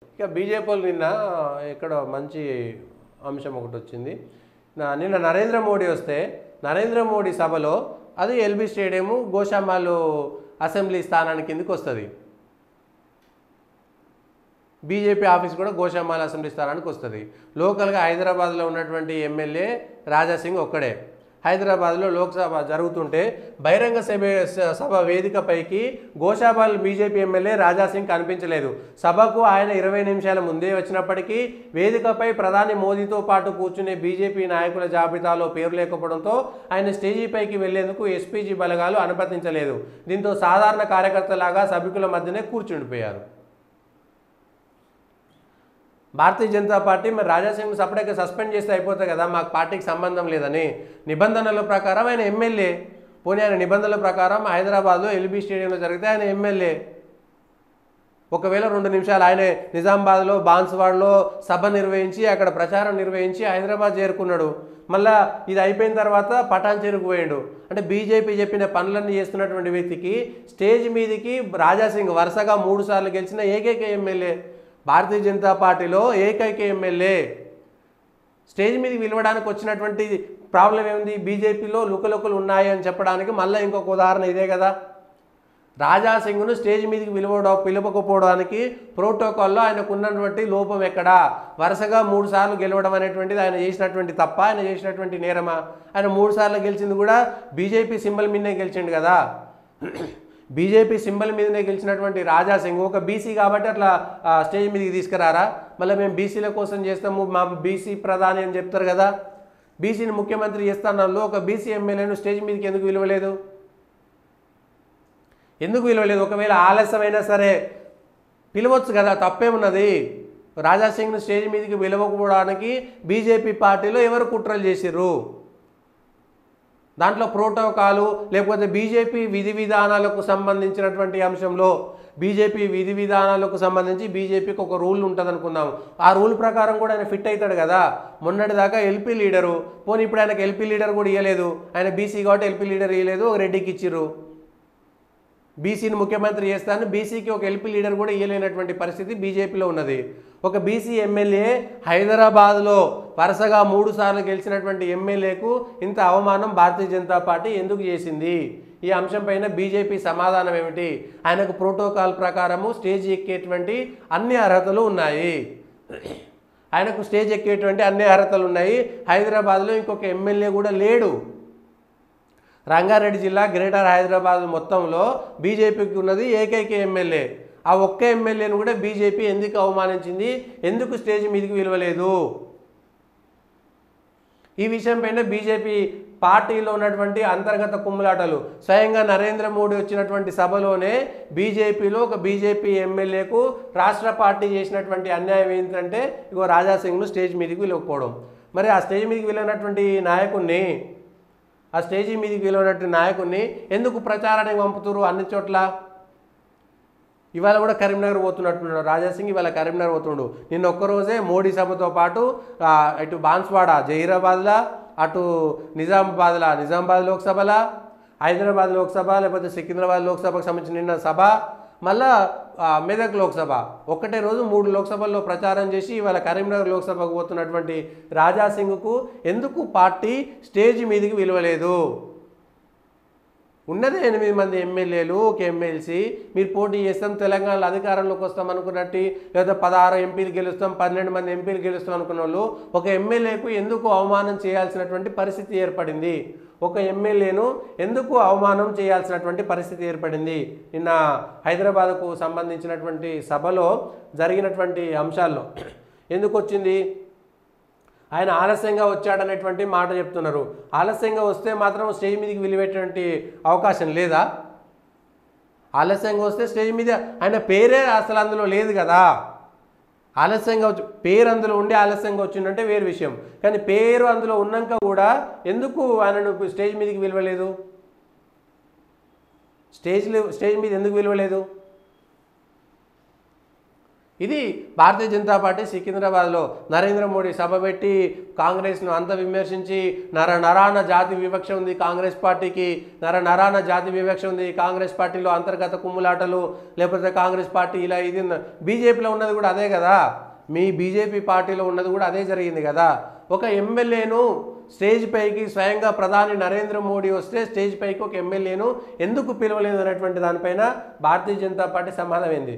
ఇక బీజేపీ నిన్న ఇక్కడ మంచి అంశం ఒకటి వచ్చింది. నిన్న నరేంద్ర మోడీ వస్తే నరేంద్ర మోడీ సభలో అది ఎల్బీ స్టేడియం గోషామాలు అసెంబ్లీ స్థానానికి కిందకి వస్తుంది. బీజేపీ ఆఫీస్ కూడా గోషామాల్ అసెంబ్లీ స్థానానికి వస్తుంది. లోకల్గా హైదరాబాద్లో ఉన్నటువంటి ఎమ్మెల్యే రాజాసింగ్ ఒక్కడే. హైదరాబాద్లో లోక్సభ జరుగుతుంటే బహిరంగ సభ వేదికపైకి గోషామాల్ బీజేపీ ఎమ్మెల్యే రాజాసింగ్ కనిపించలేదు. సభకు ఆయన 20 నిమిషాల ముందే వచ్చినప్పటికీ వేదికపై ప్రధాని మోదీతో పాటు కూర్చునే బీజేపీ నాయకుల జాబితాలో పేరు లేకపోవడంతో ఆయన స్టేజీపైకి వెళ్లేందుకు ఎస్పీజీ బలగాలు అనుమతించలేదు. దీంతో సాధారణ కార్యకర్తలాగా సభికుల మధ్యనే కూర్చుండిపోయారు. భారతీయ జనతా పార్టీ మరి రాజాసింగ్ సపరేట్గా సస్పెండ్ చేస్తే అయిపోతుంది కదా, మాకు పార్టీకి సంబంధం లేదని. నిబంధనల ప్రకారం ఆయన ఎమ్మెల్యే. పోనీ ఆయన నిబంధనల ప్రకారం హైదరాబాద్లో ఎల్బీ స్టేడియంలో జరిగితే ఆయన ఎమ్మెల్యే. ఒకవేళ 2 నిమిషాలు ఆయన నిజామాబాద్లో బాన్స్వాడలో సభ నిర్వహించి అక్కడ ప్రచారం నిర్వహించి హైదరాబాద్ చేరుకున్నాడు. మళ్ళీ ఇది అయిపోయిన తర్వాత పటాన్ చెరుకు పోయాడు. అంటే బీజేపీ చెప్పిన పనులన్నీ చేస్తున్నటువంటి వ్యక్తికి స్టేజ్ మీదకి రాజాసింగ్ వరుసగా 3 సార్లు గెలిచిన ఏకైక ఎమ్మెల్యే. భారతీయ జనతా పార్టీలో ఏకైక ఎమ్మెల్యే. స్టేజ్ మీదకి పిలవడానికి వచ్చినటువంటి ప్రాబ్లం ఏముంది? బీజేపీలో లుకలుకలు ఉన్నాయి అని చెప్పడానికి మళ్ళీ ఇంకొక ఉదాహరణ ఇదే కదా. రాజాసింగ్ను స్టేజ్ మీదకి పిలవకపోవడానికి ప్రోటోకాల్లో ఆయనకు ఉన్నటువంటి లోపం ఎక్కడా? వరుసగా 3 సార్లు గెలవడం అనేటువంటిది ఆయన చేసినటువంటి తప్ప, ఆయన చేసినటువంటి నేరమా? ఆయన 3 సార్లు గెలిచింది కూడా బీజేపీ సింబల్ మీదనే గెలిచిండు కదా. బీజేపీ సింబల్ మీదనే గెలిచినటువంటి రాజాసింగ్ ఒక బీసీ కాబట్టి అట్లా స్టేజ్ మీదకి తీసుకురారా? మళ్ళీ మేము బీసీల కోసం చేస్తాము, మా బీసీ ప్రధాని అని చెప్తారు కదా. బీసీని ముఖ్యమంత్రి చేస్తానల్లో ఒక బీసీ ఎమ్మెల్యేను స్టేజ్ మీదకి ఎందుకు విలువలేదు? ఒకవేళ ఆలస్యమైనా సరే పిలవచ్చు కదా, తప్పేమున్నది? రాజాసింగ్ను స్టేజ్ మీదకి పిలవకపోవడానికి బీజేపీ పార్టీలో ఎవరు కుట్రలు చేసిర్రు? దాంట్లో ప్రోటోకాలు లేకపోతే బీజేపీ విధి విధానాలకు సంబంధించినటువంటి అంశంలో బీజేపీ విధి విధానాలకు సంబంధించి బీజేపీకి ఒక రూల్ ఉంటుంది అనుకుందాం. ఆ రూల్ ప్రకారం కూడా ఆయన ఫిట్ అవుతాడు కదా. మొన్నటిదాకా ఎల్పీ లీడరు, పోనీ ఇప్పుడు ఆయనకు ఎల్పీ లీడర్ కూడా ఇవ్వలేదు. ఆయన బీసీ కాబట్టి ఎల్పీ లీడర్ ఇవ్వలేదు, ఒక రెడ్డికి ఇచ్చిర్రు. బీసీని ముఖ్యమంత్రి చేస్తాను, బీసీకి ఒక ఎల్పీ లీడర్ కూడా ఇవ్వలేనటువంటి పరిస్థితి బీజేపీలో ఉన్నది. ఒక బీసీ ఎమ్మెల్యే హైదరాబాద్లో వరుసగా 3 సార్లు గెలిచినటువంటి ఎమ్మెల్యేకు ఇంత అవమానం భారతీయ జనతా పార్టీ ఎందుకు చేసింది? ఈ అంశం పైన బీజేపీ సమాధానం ఏమిటి? ఆయనకు ప్రోటోకాల్ ప్రకారము స్టేజ్ ఎక్కేటువంటి అన్ని అర్హతలు ఉన్నాయి. హైదరాబాద్లో ఇంకొక ఎమ్మెల్యే కూడా లేడు. రంగారెడ్డి జిల్లా గ్రేటర్ హైదరాబాద్ మొత్తంలో బీజేపీకి ఉన్నది ఏకైక ఎమ్మెల్యే. ఆ ఒక్క ఎమ్మెల్యేను కూడా బీజేపీ ఎందుకు అవమానించింది? ఎందుకు స్టేజ్ మీదకి విలువలేదు? ఈ విషయం పైన బీజేపీ పార్టీలో ఉన్నటువంటి అంతర్గత కుమ్ములాటలు. స్వయంగా నరేంద్ర మోడీ వచ్చినటువంటి సభలోనే బీజేపీలో ఒక బీజేపీ ఎమ్మెల్యేకు రాష్ట్ర పార్టీ చేసినటువంటి అన్యాయం ఏంటంటే ఇగో రాజాసింగ్ను స్టేజ్ మీదకి విలువకపోవడం. మరి ఆ స్టేజ్ మీదకి విలువనటువంటి నాయకుడిని ఎందుకు ప్రచారానికి పంపుతురు అన్ని చోట్ల? ఇవాళ కూడా కరీంనగర్ పోతున్నట్టున్నాడు రాజాసింగ్. ఇవాళ కరీంనగర్ పోతుండు. నిన్న ఒక్కరోజే మోడీ సభతో పాటు ఇటు బాన్స్వాడ జహీరాబాద్లా, అటు నిజామాబాద్ లోక్సభలా, హైదరాబాద్ లోక్సభ లేకపోతే సికింద్రాబాద్ లోక్సభకు సంబంధించిన నిన్న సభ, మళ్ళా మెదక్ లోక్సభ, ఒక్కటే రోజు 3 లోక్సభల్లో ప్రచారం చేసి ఇవాళ కరీంనగర్ లోక్సభకు పోతున్నటువంటి రాజాసింగ్కు ఎందుకు పార్టీ స్టేజ్ మీదకి విలువలేదు? ఉన్నదే 8 మంది ఎమ్మెల్యేలు, ఒక ఎమ్మెల్సీ. మీరు పోటీ చేస్తాం, తెలంగాణలో అధికారంలోకి వస్తాం అనుకున్నట్టు, లేదా 16 ఎంపీలు గెలుస్తాం, 12 మంది ఎంపీలు గెలుస్తాం అనుకున్న వాళ్ళు ఒక ఎమ్మెల్యేకు ఎందుకు అవమానం చేయాల్సినటువంటి పరిస్థితి ఏర్పడింది? నిన్న హైదరాబాద్కు సంబంధించినటువంటి సభలో జరిగినటువంటి అంశాల్లో ఎందుకు వచ్చింది? ఆయన ఆలస్యంగా వచ్చాడనేటువంటి మాట చెప్తున్నారు. ఆలస్యంగా వస్తే మాత్రం స్టేజ్ మీదకి విలువేటువంటి అవకాశం లేదా? ఆలస్యంగా వస్తే స్టేజ్ మీద ఆయన పేరే అసలు అందులో లేదు కదా. ఆలస్యంగా పేరు అందులో ఉండి ఆలస్యంగా వచ్చిందంటే వేరు విషయం. కానీ పేరు అందులో ఉన్నాక కూడా ఎందుకు ఆయనను స్టేజ్ మీదకి విలువలేదు? స్టేజ్ మీద ఎందుకు విలువలేదు? ఇది భారతీయ జనతా పార్టీ సికింద్రాబాద్లో నరేంద్ర మోడీ సభ పెట్టి కాంగ్రెస్ను అంత విమర్శించి నరాన జాతి వివక్ష ఉంది కాంగ్రెస్ పార్టీకి, నరాన జాతి వివక్ష ఉంది కాంగ్రెస్ పార్టీలో అంతర్గత కుమ్ములాటలు, లేకపోతే కాంగ్రెస్ పార్టీ ఇలా ఇది బీజేపీలో ఉన్నది కూడా అదే కదా, మీ బీజేపీ పార్టీలో ఉన్నది కూడా అదే జరిగింది కదా. ఒక ఎమ్మెల్యేను స్టేజ్ పైకి స్వయంగా ప్రధాని నరేంద్ర మోడీ వస్తే స్టేజ్ పైకి ఒక ఎమ్మెల్యేను ఎందుకు పిలవలేదు అనేటువంటి దానిపైన భారతీయ జనతా పార్టీ సమాధానం ఏంది.